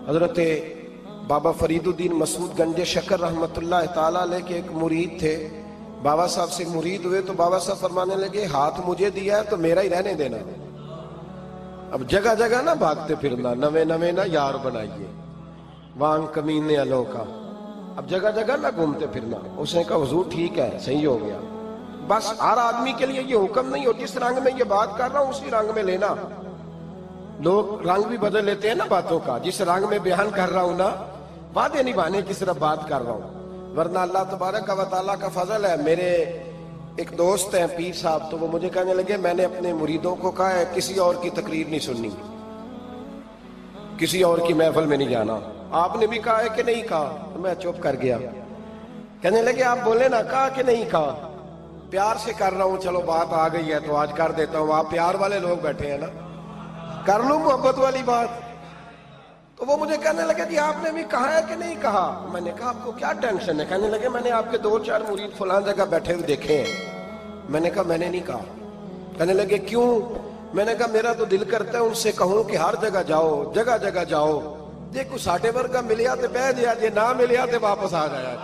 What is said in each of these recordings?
حضرت بابا فریدالدین مسعود گنج شکر رحمت اللہ تعالیٰ علیہ کے ایک مرید تھے. بابا صاحب سے مرید ہوئے تو بابا صاحب فرمانے لگے ہاتھ مجھے دیا ہے تو میرا ہی رہنے دینا. اب جگہ جگہ نہ بھاگتے پھرنا, نوے نوے نہ یار بنائیے وانگ کمینے الوں کا. اب جگہ جگہ نہ گھومتے پھرنا. اس نے کہا حضور ٹھیک ہے, صحیح ہو گیا. بس ہر آدمی کے لیے یہ حکم نہیں ہو جس رنگ میں یہ بات کر رہا ہوں اسی رنگ میں لینا. لوگ رنگ بھی بدل لیتے ہیں نا باتوں کا. جس رنگ میں بیان کر رہا ہوں نا, وعدے نبھانے کی صرف بات کر رہا ہوں, ورنہ اللہ تبارک و تعالیٰ کا فضل ہے. میرے ایک دوست ہیں پیر صاحب, تو وہ مجھے کہنے لگے میں نے اپنے مریدوں کو کہا ہے کسی اور کی تقریر نہیں سننی, کسی اور کی محفل میں نہیں جانا. آپ نے بھی کہا ہے کہ نہیں کہا؟ تو میں چپ کر گیا. کہنے لگے آپ بولے نا, کہا کہ نہیں کہا؟ پیار سے کر رہا ہوں, چلو بات آ گئی ہے تو آج کر دیتا ہوں. آپ پیار والے لوگ بیٹھے ہیں نا, کر لوں محبت والی بات. تو وہ مجھے کہنے لگے جی آپ نے بھی کہا ہے کہ نہیں کہا؟ میں نے کہا آپ کو کیا ٹینشن ہے؟ کہنے لگے میں نے آپ کے 2-4 مرید فلان جگہ بیٹھے ہوئے دیکھے ہیں. میں نے کہا میں نے نہیں کہا. کہنے لگے کیوں؟ میں نے کہا میرا تو دل کرتا ہے ان سے کہوں کہ ہر جگہ جاؤ, جگہ جگہ جاؤ. دیکھو ساٹے ورگا ملیا تو بہ دیا, جی نہ ملیا تو واپس آ جایا.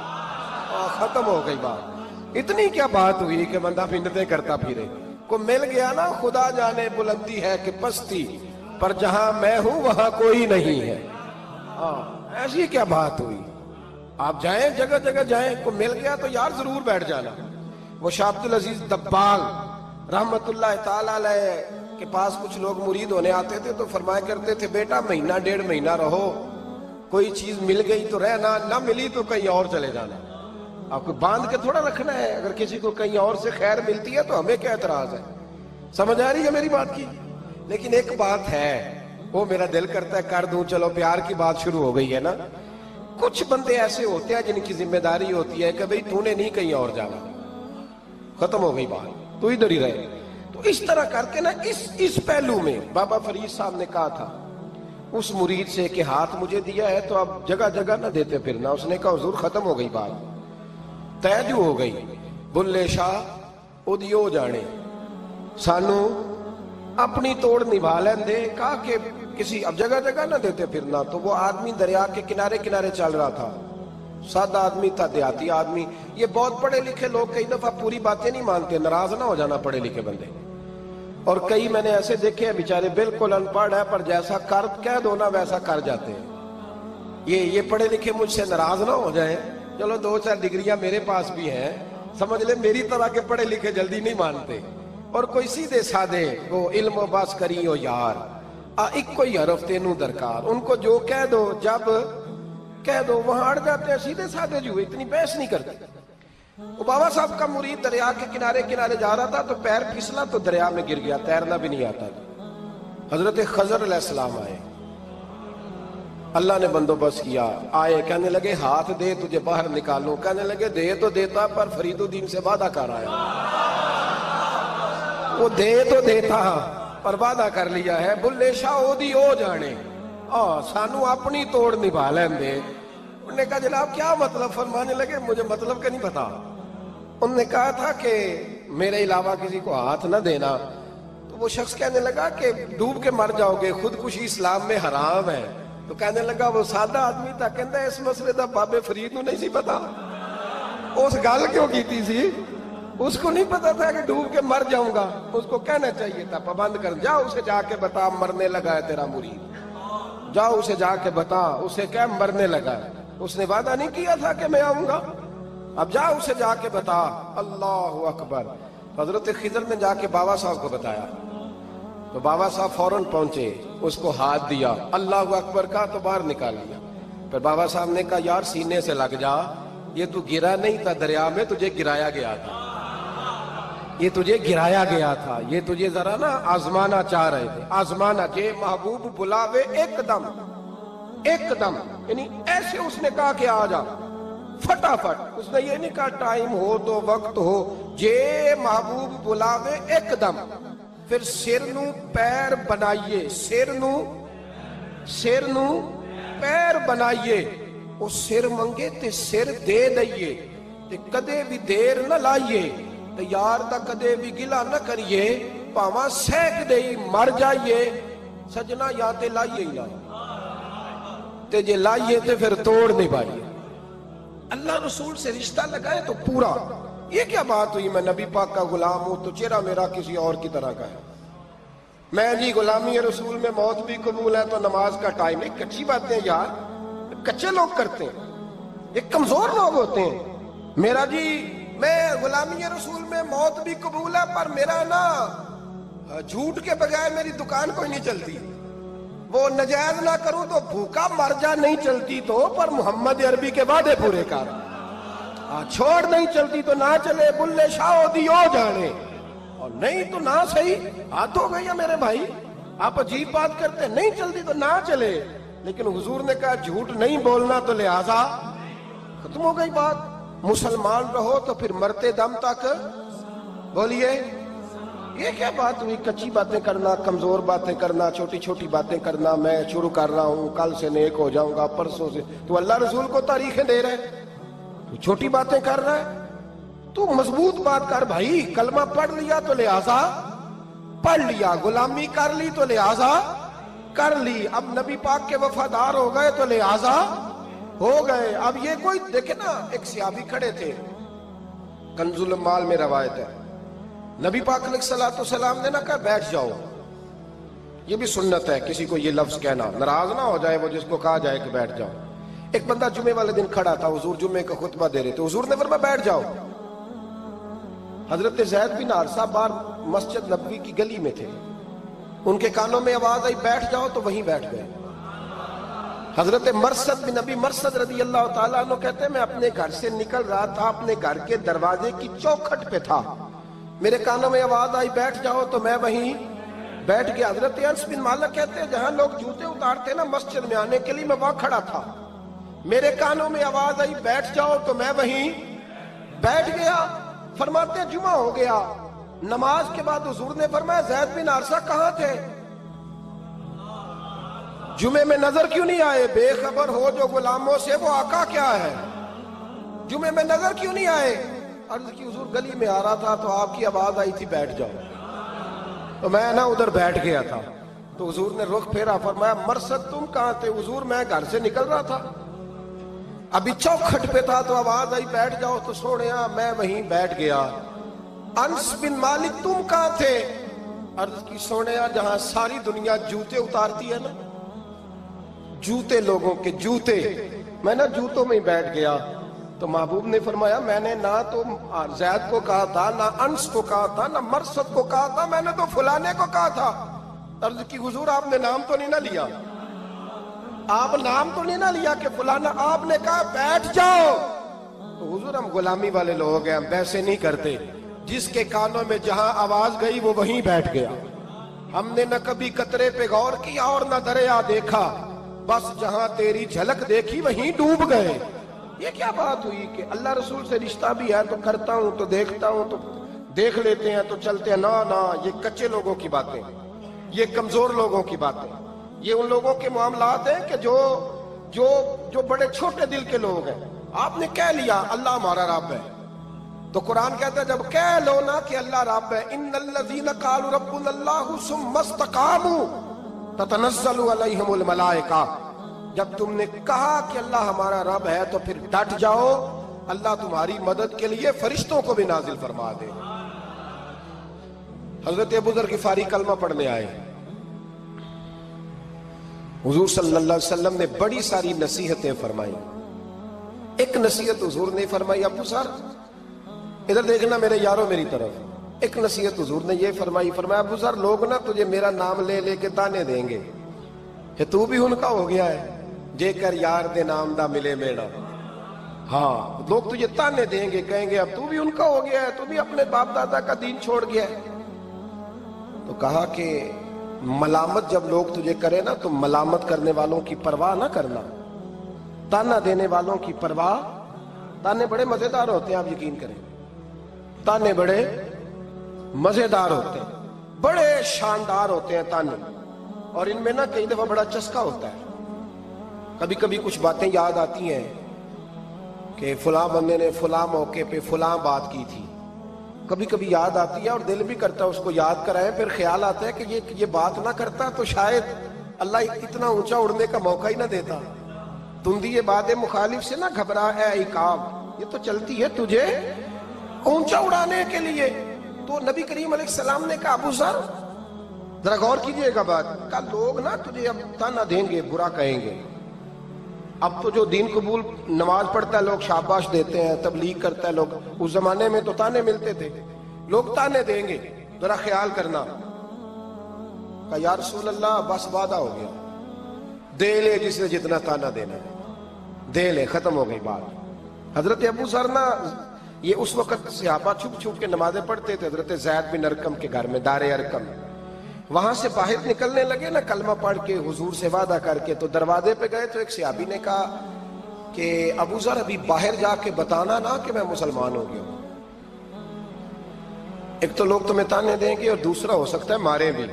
ختم ہو گئی بات. اتنی کیا بات ہوئی کہ بندہ پھنڈتے کرتا پھرے. کو مل گیا نا, خدا جانے بلندی ہے کہ پستی, پر جہاں میں ہوں وہاں کوئی نہیں ہے. ایسی کیا بات ہوئی؟ آپ جائیں جگہ جگہ جائیں, کو مل گیا تو یار ضرور بیٹھ جانا. وہ شاہ عبدالعزیز دباغ رحمت اللہ تعالیٰ علیہ کے پاس کچھ لوگ مرید ہونے آتے تھے تو فرمایا کرتے تھے بیٹا 1-1.5 مہینہ رہو, کوئی چیز مل گئی تو رہنا, نہ ملی تو کہیں اور چلے جانا. آپ کو باندھ کے تھوڑا رکھنا ہے. اگر کسی کو کہیں اور سے خیر ملتی ہے تو ہمیں کیا اعتراض ہے؟ سمجھ آ رہی ہے میری بات کی؟ لیکن ایک بات ہے, وہ میرا دل کرتا ہے کر دوں, چلو پیار کی بات شروع ہو گئی ہے نا. کچھ بندے ایسے ہوتے ہیں جن کی ذمہ داری ہوتی ہے کہ بھئی تو نے نہیں کہیں اور جانا, ختم ہو گئی بات, تو ادھر ہی رہے. تو اس طرح کر کے نا اس پہلو میں بابا فرید صاحب نے کہا تھا اس مرید سے کہ ہاتھ مجھے دیا ہے تو اب جگہ جگہ نہ دیتے پھرنا. اس نے کہا حضور ختم ہو گئی بات, طے جو ہو گئی. بلے شاہ ادیو جانے, سانو اپنی توڑ نبھا لین دے. کہا کہ کسی اب جگہ جگہ نہ دیتے پھرنا. تو وہ آدمی دریا کے کنارے کنارے چل رہا تھا, سادہ آدمی تھا, دیہاتی آدمی. یہ بہت پڑھے لکھے لوگ کئی دفعہ پوری باتیں نہیں مانتے, ناراض نہ ہو جانا پڑھے لکھے بندے. اور کئی میں نے ایسے دیکھے ہیں بیچارے بالکل ان پڑھ ہے پر جیسا کر کہہ دو نا ویسا کر جاتے ہیں. یہ پڑھے لکھے مجھ سے ناراض نہ ہو جائیں. چلو 2-4 ڈگریاں میرے پاس بھی ہیں, سمجھ لے میری طرح کے پڑھے لکھے جلدی نہیں مانتے. اور کوئی سیدھے سادے وہ علم و باس کری ہو یار, ایک کوئی حرف تینوں درکار. ان کو جو کہہ دو جب کہہ دو وہاں اڑ جاتے ہیں, سیدھے سادے جو, اتنی بحث نہیں کرتے. وہ بابا صاحب کا مرید دریا کے کنارے کنارے جا رہا تھا تو پیر پھسلا تو دریا میں گر گیا, تیرنا بھی نہیں آتا تھا. حضرت خضر علیہ السلام آئے, اللہ نے بندوبست کیا. آئے, کہنے لگے ہاتھ دے تجھے باہر نکالوں. کہنے لگے دے تو دیتا پر فریدالدین سے وعدہ کر آیا. وہ دے تو دیتا پر وعدہ کر لیا ہے. بلے شاہ اودی او جانے, سانو اپنی توڑ نبھا لین دے. انہوں نے کہا جناب کیا مطلب؟ فرمانے لگے مجھے مطلب کا نہیں پتا. انہوں نے کہا تھا کہ میرے علاوہ کسی کو ہاتھ نہ دینا. تو وہ شخص کہنے لگا کہ ڈوب کے مر جاؤ گے, خودکشی اسلام میں حرام ہے. تو کہنے لگا وہ سادہ آدمی تھا, کہندا اس مسئلے دا بابے فرید نو نہیں سی پتا. اس گل کیوں کیتی سی؟ اس کو نہیں پتا تھا کہ ڈوب کے مر جاؤں گا. اس کو کہنا چاہیے تھا پابند کر, جا اسے جا کے بتا مرنے لگا ہے تیرا مرید, جاؤ اسے جا کے بتا, اسے کیا مرنے لگا ہے. اس نے وعدہ نہیں کیا تھا کہ میں آؤں گا, اب جا اسے جا کے بتا. اللہ اکبر. حضرت خضر نے جا کے بابا صاحب کو بتایا تو بابا صاحب فوراً پہنچے, اس کو ہاتھ دیا, اللہ اکبر کہا تو باہر نکال لیا. پھر بابا صاحب نے کہا یار سینے سے لگ جا, یہ تو گرا نہیں تھا دریا میں, تجھے گرایا گیا تھا, یہ تجھے گرایا گیا تھا, یہ تجھے ذرا نا آزمانا چاہ رہے تھے. آزمانا جے محبوب بلاوے ایک دم, ایک دم, یعنی ایسے اس نے کہا کہ آ جا فٹافٹ. اس نے یہ نہیں کہا ٹائم ہو تو وقت ہو, جے محبوب بلاوے ایک دم. پھر سر نو پیر بنائیے, سر نو پیر بنائیے. وہ سر منگے تے سر دے دئیے, تے کدے بھی دیر نہ لائیے, تے یار دا کدے بھی گلا نہ کریے, پاواں سینک دئی مر جائیے, سجنا یا تے لائیے ہی نہ. تے جے لائیے تے پھر توڑ نہیں پائیے. اللہ رسول سے رشتہ لگائے تو پورا. یہ کیا بات ہوئی میں نبی پاک کا غلام ہوں تو چہرہ میرا کسی اور کی طرح کا ہے. میں جی غلامی رسول میں موت بھی قبول ہے تو نماز کا ٹائم. ایک کچی باتیں یار کچے لوگ کرتے ہیں, ایک کمزور لوگ ہوتے ہیں. میرا جی میں غلامی رسول میں موت بھی قبول ہے پر میرا نا جھوٹ کے بغیر میری دکان کوئی نہیں چلتی. وہ نجائز نہ کروں تو بھوکا مر جا نہیں چلتی تو, پر محمد عربی کے وعدے پورے کر. چھوڑ نہیں چلتی تو نہ چلے, بلے شاہ دیو جانے, اور نہیں تو نہ صحیح. ہاتھ ہو گئی ہے میرے بھائی, آپ عجیب بات کرتے. نہیں چلتی تو نہ چلے, لیکن حضور نے کہا جھوٹ نہیں بولنا تو لہذا ختم ہو گئی بات. مسلمان رہو تو پھر مرتے دم تک بولیے. یہ کیا بات ہوئی کچی باتیں کرنا, کمزور باتیں کرنا, چھوٹی چھوٹی باتیں کرنا. میں شروع کر رہا ہوں, کل سے نیک ہو جاؤں گا, پرسوں سے. تو اللہ رسول کو تاریخیں دے رہے, تو چھوٹی باتیں کر رہا ہے. تو مضبوط بات کر بھائی. کلمہ پڑھ لیا تو لہذا پڑھ لیا, غلامی کر لی تو لہذا کر لی. اب نبی پاک کے وفادار ہو گئے تو لہذا ہو گئے. اب یہ کوئی دیکھے نا, ایک صحابی کھڑے تھے, کنز المال میں روایت ہے, نبی پاک علیہ السلام نے نہ کہا بیٹھ جاؤ. یہ بھی سنت ہے کسی کو یہ لفظ کہنا, ناراض نہ ہو جائے وہ جس کو کہا جائے کہ بیٹھ جاؤ. ایک بندہ جمعے والے دن کھڑا تھا, حضور جمعے کا خطبہ دے رہے تھے, حضور نے فرمایا بیٹھ جاؤ. حضرت زید بن حارثہ باہر مسجد نبوی کی گلی میں تھے, ان کے کانوں میں آواز آئی بیٹھ جاؤ تو وہیں بیٹھ گئے. حضرت مرثد بن نبی مرثد رضی اللہ تعالیٰ عنہ کہتے ہیں میں اپنے گھر سے نکل رہا تھا, اپنے گھر کے دروازے کی چوکھٹ پہ تھا, میرے کانوں میں آواز آئی بیٹھ جاؤ تو میں وہیں بیٹھ گیا. حضرت انس بن مالک کہتے ہیں جہاں لوگ جوتے اتارتے نا مسجد میں آنے کے لیے, میں وہاں کھڑا تھا, میرے کانوں میں آواز آئی بیٹھ جاؤ تو میں وہیں بیٹھ گیا. فرماتے ہیں جمعہ ہو گیا, نماز کے بعد حضور نے فرمایا زید بن حارثہ کہاں تھے, جمعے میں نظر کیوں نہیں آئے؟ بے خبر ہو جو غلاموں سے وہ آقا کیا ہے, جمعے میں نظر کیوں نہیں آئے؟ عرض کی حضور گلی میں آ رہا تھا تو آپ کی آواز آئی تھی بیٹھ جاؤ, تو میں نا ادھر بیٹھ گیا تھا. تو حضور نے رخ پھیرا, فرمایا مرثد تم کہاں تھے؟ حضور میں گھر سے نکل رہا تھا, ابھی چوکھٹ پہ تھا تو آواز آئی بیٹھ جاؤ تو سوڑیا میں وہیں بیٹھ گیا. انس بن مالک تم کہاں تھے؟ عرض کی سوڑیا جہاں ساری دنیا جوتے اتارتی ہے نا, جوتے لوگوں کے جوتے, میں نا جوتوں میں ہی بیٹھ گیا. تو محبوب نے فرمایا میں نے نہ تو زید کو کہا تھا, نہ انس کو کہا تھا, نہ مرثد کو کہا تھا, میں نے تو فلانے کو کہا تھا. عرض کی حضور آپ نے نام تو نہیں نہ لیا, آپ نام تو نہیں نہ لیا کہ فلانا, آپ نے کہا بیٹھ جاؤ. تو حضور ہم غلامی والے لوگ ہیں, ہم ویسے نہیں کرتے. جس کے کانوں میں جہاں آواز گئی وہ وہیں بیٹھ گیا. ہم نے نہ کبھی قطرے پہ غور کیا اور نہ دریا دیکھا, بس جہاں تیری جھلک دیکھی وہیں ڈوب گئے. یہ کیا بات ہوئی کہ اللہ رسول سے رشتہ بھی ہے تو کرتا ہوں تو دیکھتا ہوں تو دیکھ لیتے ہیں تو چلتے ہیں. نا یہ کچے لوگوں کی باتیں, یہ کمزور لوگوں کی باتیں, یہ ان لوگوں کے معاملات ہیں کہ جو بڑے چھوٹے دل کے لوگ ہیں. آپ نے کہہ لیا اللہ ہمارا رب ہے, تو قرآن کہتا ہے جب کہہ لو نا کہ اللہ رب ہے, ان الذین قالوا ربنا اللہ ثم استقاموا تتنزل علیہم الملائکہ, جب تم نے کہا کہ اللہ ہمارا رب ہے تو پھر ڈٹ جاؤ, اللہ تمہاری مدد کے لیے فرشتوں کو بھی نازل فرما دے. حضرت ابو ذر غفاری کلمہ پڑھنے آئے, حضور صلی اللہ علیہ وسلم نے بڑی ساری نصیحتیں فرمائی. ایک نصیحت حضور نے فرمائی, ابو سر ادھر دیکھنا میرے یاروں میری طرف. ایک نصیحت حضور نے یہ فرمائی, فرمایا ابو سر لوگ نا تجھے میرا نام لے لے کے تانے دیں گے کہ تو بھی ان کا ہو گیا ہے, جے کر یار دے نام دا ملے میڑا. ہاں لوگ تجھے تانے دیں گے, کہیں گے اب تو بھی ان کا ہو گیا ہے, تو بھی اپنے باپ دادا کا دین چھوڑ گیا ہے. تو کہا کہ ملامت جب لوگ تجھے کرے نا تو ملامت کرنے والوں کی پرواہ نہ کرنا, تانا دینے والوں کی پرواہ. تانے بڑے مزیدار ہوتے ہیں, آپ یقین کریں, تانے بڑے مزیدار ہوتے ہیں, بڑے شاندار ہوتے ہیں تانے, اور ان میں نا کئی دفعہ بڑا چسکا ہوتا ہے. کبھی کبھی کچھ باتیں یاد آتی ہیں کہ فلاں بندے نے فلاں موقع پہ فلاں بات کی تھی, کبھی کبھی یاد آتی ہے اور دل بھی کرتا ہے اس کو یاد کرائیں. پھر خیال آتا ہے کہ یہ بات نہ کرتا تو شاید اللہ اتنا اونچا اڑنے کا موقع ہی نہ دیتا. تندی باد مخالف سے نہ گھبرا اے عقاب، یہ تو چلتی ہے تجھے اونچا اڑانے کے لیے۔ تو نبی کریم علیہ السلام نے کہا ابو ذر ذرا غور کیجئے گا بات، کہا لوگ نا تجھے اب تانا دیں گے، برا کہیں گے۔ اب تو جو دین قبول نماز پڑھتا ہے لوگ شاباش دیتے ہیں، تبلیغ کرتا ہے لوگ، اس زمانے میں تو تانے ملتے تھے، لوگ تانے دیں گے، ذرا خیال کرنا۔ کہا یا رسول اللہ بس وعدہ ہو گیا، دے لے جس نے جتنا تانا دینا ہے دے لے، ختم ہو گئی بات۔ حضرت ابو ذر نا یہ اس وقت صحابہ چھپ چھپ کے نمازیں پڑھتے تھے حضرت زید بن ارقم کے گھر میں، دار ارقم۔ وہاں سے باہر نکلنے لگے نا کلمہ پڑھ کے حضور سے وعدہ کر کے، تو دروازے پہ گئے تو ایک صحابی نے کہا کہ ابو ذر ابھی باہر جا کے بتانا نا کہ میں مسلمان ہو گیا ہوں، ایک تو لوگ تمہیں تانے دیں گے اور دوسرا ہو سکتا ہے مارے بھی،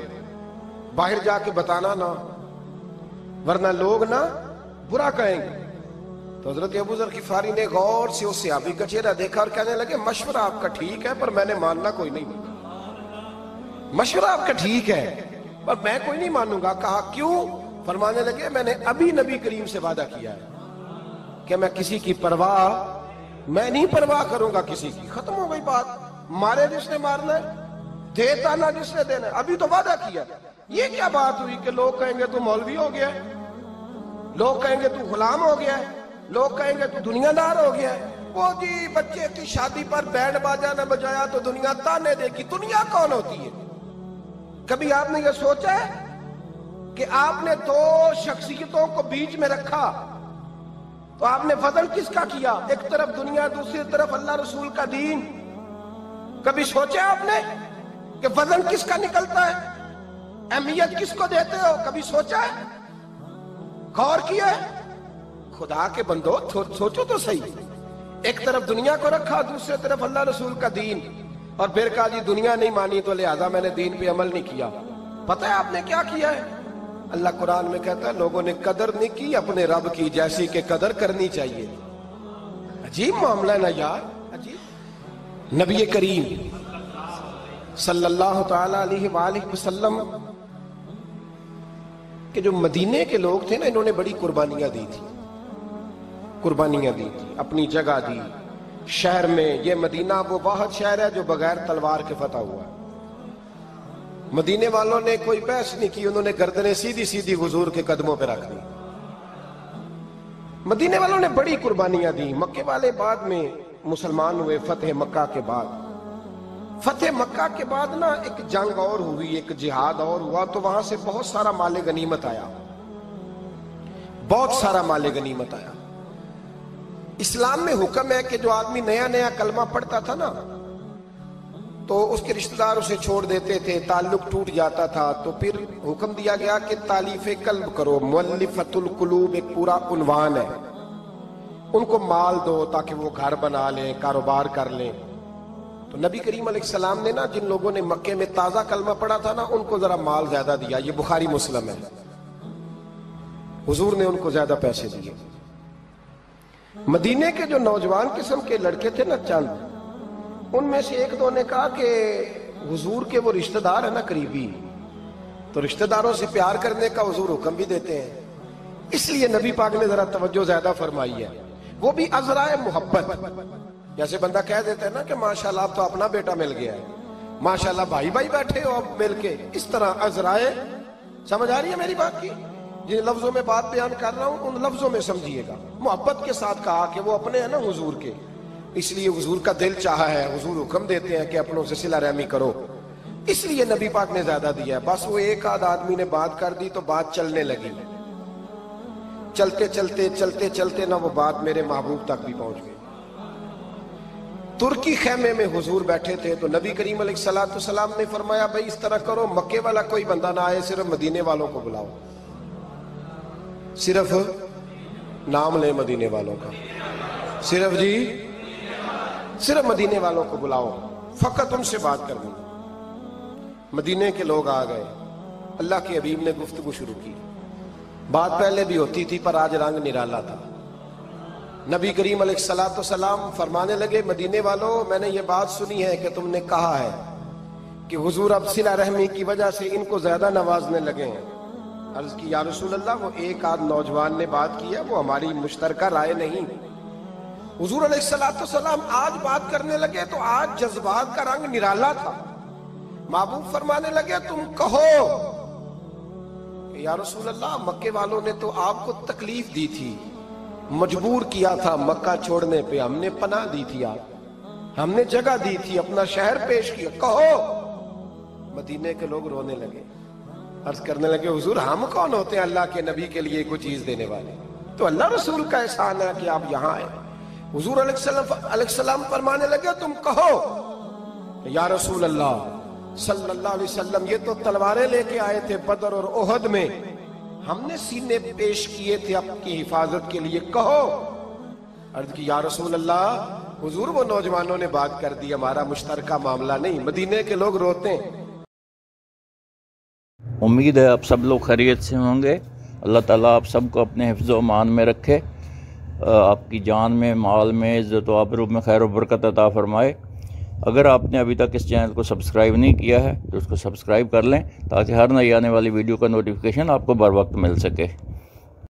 باہر جا کے بتانا نا ورنہ لوگ نا برا کہیں گے۔ تو حضرت ابو ذر غفاری نے غور سے اس صحابی کا چہرہ دیکھا اور کہنے لگے مشورہ آپ کا ٹھیک ہے پر میں نے ماننا کوئی نہیں، مشورہ آپ کا ٹھیک ہے پر میں کوئی نہیں مانوں گا۔ کہا کیوں؟ فرمانے لگے میں نے ابھی نبی کریم سے وعدہ کیا ہے کہ میں کسی کی پرواہ میں نہیں پرواہ کروں گا کسی کی، ختم ہو گئی بات، مارے جس نے مارنا ہے، دیتا نہ جس نے دینا ہے، ابھی تو وعدہ کیا۔ یہ کیا بات ہوئی کہ لوگ کہیں گے تو مولوی ہو گیا ہے، لوگ کہیں گے تو غلام ہو گیا ہے، لوگ کہیں گے تو دنیا دار ہو گیا ہے، وہ جی بچے کی شادی پر بینڈ باجا نہ بجایا تو دنیا تانے دے گی۔ دنیا کون ہوتی ہے؟ کبھی آپ نے یہ سوچا ہے کہ آپ نے دو شخصیتوں کو بیچ میں رکھا تو آپ نے فضل کس کا کیا؟ ایک طرف دنیا، دوسری طرف اللہ رسول کا دین۔ کبھی سوچا آپ نے کہ فضل کس کا نکلتا ہے، اہمیت کس کو دیتے ہو؟ کبھی سوچا ہے، غور کیا ہے؟ خدا کے بندو سوچو تو صحیح، ایک طرف دنیا کو رکھا دوسری طرف اللہ رسول کا دین، اور پھر کہا جی دنیا نہیں مانی تو لہذا میں نے دین پہ عمل نہیں کیا۔ پتہ ہے آپ نے کیا کیا ہے؟ اللہ قرآن میں کہتا ہے لوگوں نے قدر نہیں کی اپنے رب کی جیسی کہ قدر کرنی چاہیے۔ عجیب معاملہ ہے نا یار، عجیب۔ نبی کریم صلی اللہ تعالی علیہ وآلہ وسلم کہ جو مدینے کے لوگ تھے نا انہوں نے بڑی قربانیاں دی تھی، قربانیاں دی تھی، اپنی جگہ دی شہر میں۔ یہ مدینہ وہ واحد شہر ہے جو بغیر تلوار کے فتح ہوا ہے۔ مدینے والوں نے کوئی بحث نہیں کی، انہوں نے گردنیں سیدھی سیدھی حضور کے قدموں پہ رکھ دی۔ مدینے والوں نے بڑی قربانیاں دی۔ مکے والے بعد میں مسلمان ہوئے فتح مکہ کے بعد۔ فتح مکہ کے بعد نا ایک جنگ اور ہوئی، ایک جہاد اور ہوا، تو وہاں سے بہت سارا مال غنیمت آیا، بہت سارا مال غنیمت آیا۔ اسلام میں حکم ہے کہ جو آدمی نیا نیا کلمہ پڑھتا تھا نا تو اس کے رشتہ دار اسے چھوڑ دیتے تھے، تعلق ٹوٹ جاتا تھا، تو پھر حکم دیا گیا کہ تالیف قلب کرو، مؤلفۃ القلوب ایک پورا عنوان ہے، ان کو مال دو تاکہ وہ گھر بنا لیں، کاروبار کر لیں۔ تو نبی کریم علیہ السلام نے نا جن لوگوں نے مکے میں تازہ کلمہ پڑھا تھا نا ان کو ذرا مال زیادہ دیا، یہ بخاری مسلم ہے، حضور نے ان کو زیادہ پیسے دیے۔ مدینے کے جو نوجوان قسم کے لڑکے تھے نا چند، ان میں سے ایک دو نے کہا کہ حضور کے وہ رشتہ دار ہیں نا قریبی، تو رشتہ داروں سے پیار کرنے کا حضور حکم بھی دیتے ہیں، اس لیے نبی پاک نے ذرا توجہ زیادہ فرمائی ہے، وہ بھی عذرائے محبت۔ جیسے بندہ کہہ دیتا ہے نا کہ ماشاءاللہ اب تو اپنا بیٹا مل گیا ہے، ماشاءاللہ بھائی بھائی بیٹھے ہو اب مل کے، اس طرح عذرائے، سمجھ آ رہی ہے میری بات کی؟ جن لفظوں میں بات بیان کر رہا ہوں ان لفظوں میں سمجھیے گا، محبت کے ساتھ کہا کہ وہ اپنے ہیں نا حضور کے، اس لیے حضور کا دل چاہا ہے، حضور حکم دیتے ہیں کہ اپنوں سے صلہ رحمی کرو، اس لیے نبی پاک نے زیادہ دیا ہے۔ بس وہ ایک آدھ آدمی نے بات کر دی تو بات چلنے لگی، چلتے چلتے چلتے چلتے نا وہ بات میرے محبوب تک بھی پہنچ گئی۔ ترکی خیمے میں حضور بیٹھے تھے تو نبی کریم علیہ السلام نے فرمایا بھائی اس طرح کرو، مکے والا کوئی بندہ نہ آئے، صرف مدینے والوں کو بلاؤ، صرف نام لے مدینے والوں کا، صرف جی صرف مدینے والوں کو بلاؤ، فقط ان سے بات کرنی۔ مدینے کے لوگ آ گئے، اللہ کے حبیب نے گفتگو شروع کی، بات پہلے بھی ہوتی تھی پر آج رنگ نرالا تھا۔ نبی کریم علیہ السلام فرمانے لگے مدینے والوں، میں نے یہ بات سنی ہے کہ تم نے کہا ہے کہ حضور اب صلہ رحمی کی وجہ سے ان کو زیادہ نوازنے لگے ہیں، عرض کی یا رسول اللہ وہ ایک آدھ نوجوان نے بات کی ہے، وہ ہماری مشترکہ رائے نہیں۔ حضور علیہ السلام آج بات کرنے لگے تو آج جذبات کا رنگ نرالا تھا۔ محبوب فرمانے لگے تم کہو یا رسول اللہ مکے والوں نے تو آپ کو تکلیف دی تھی، مجبور کیا تھا مکہ چھوڑنے پہ، ہم نے پناہ دی تھی، آپ ہم نے جگہ دی تھی، اپنا شہر پیش کیا، کہو۔ مدینے کے لوگ رونے لگے، عرض کرنے لگے حضور ہم کون ہوتے ہیں اللہ کے نبی کے لیے کوئی چیز دینے والے، تو اللہ رسول کا احسان ہے کہ آپ یہاں آئے۔ حضور علیہ السلام فرمانے لگے تم کہو یا رسول اللہ صلی اللہ علیہ وسلم یہ تو تلواریں لے کے آئے تھے بدر اور احد میں، ہم نے سینے پیش کیے تھے آپ کی حفاظت کے لیے، کہو۔ عرض کی یا رسول اللہ حضور وہ نوجوانوں نے بات کر دی، ہمارا مشترکہ معاملہ نہیں، مدینے کے لوگ روتے ہیں۔ امید ہے آپ سب لوگ خیریت سے ہوں گے۔ اللہ تعالیٰ آپ سب کو اپنے حفظ و امان میں رکھے، آپ کی جان میں، مال میں، عزت و آبرو میں خیر و برکت عطا فرمائے۔ اگر آپ نے ابھی تک اس چینل کو سبسکرائب نہیں کیا ہے تو اس کو سبسکرائب کر لیں تاکہ ہر نئی آنے والی ویڈیو کا نوٹیفیکیشن آپ کو بر وقت مل سکے۔